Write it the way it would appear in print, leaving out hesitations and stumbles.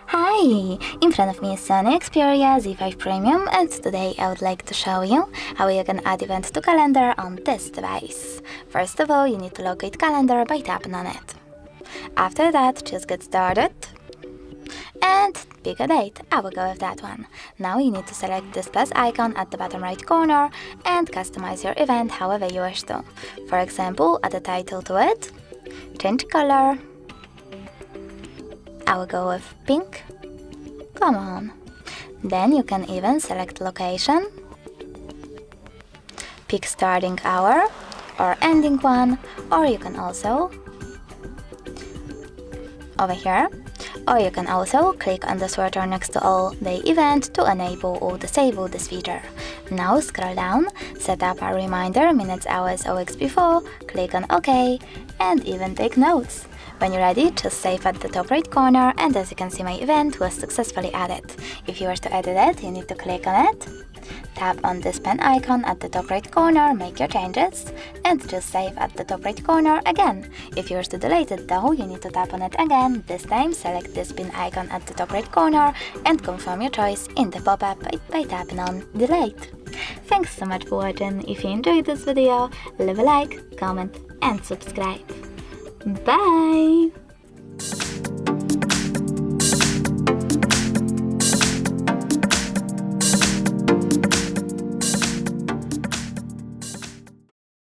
Hi! In front of me is SONY XPERIA Z5 Premium, and today I would like to show you how you can add event to calendar on this device. First of all, you need to locate calendar by tapping on it. After that, just get started and pick a date. I will go with that one. Now you need to select this plus icon at the bottom right corner and customize your event however you wish to. For example, add a title to it, change color. I will go with pink. Come on. Then you can even select location, pick starting hour or ending one, or you can also over here, or you can also click on the sweater next to all the event to enable or disable this feature. Now scroll down, set up a reminder minutes, hours or weeks before, click on OK, and even take notes. When you're ready, just save at the top right corner, and as you can see, my event was successfully added. If you wish to edit it, you need to click on it, tap on this pen icon at the top right corner, make your changes, and just save at the top right corner again. If you wish to delete it though, you need to tap on it again. This time, select this pin icon at the top right corner and confirm your choice in the pop-up by tapping on delete. Thanks so much for watching. If you enjoyed this video, leave a like, comment and subscribe. Bye!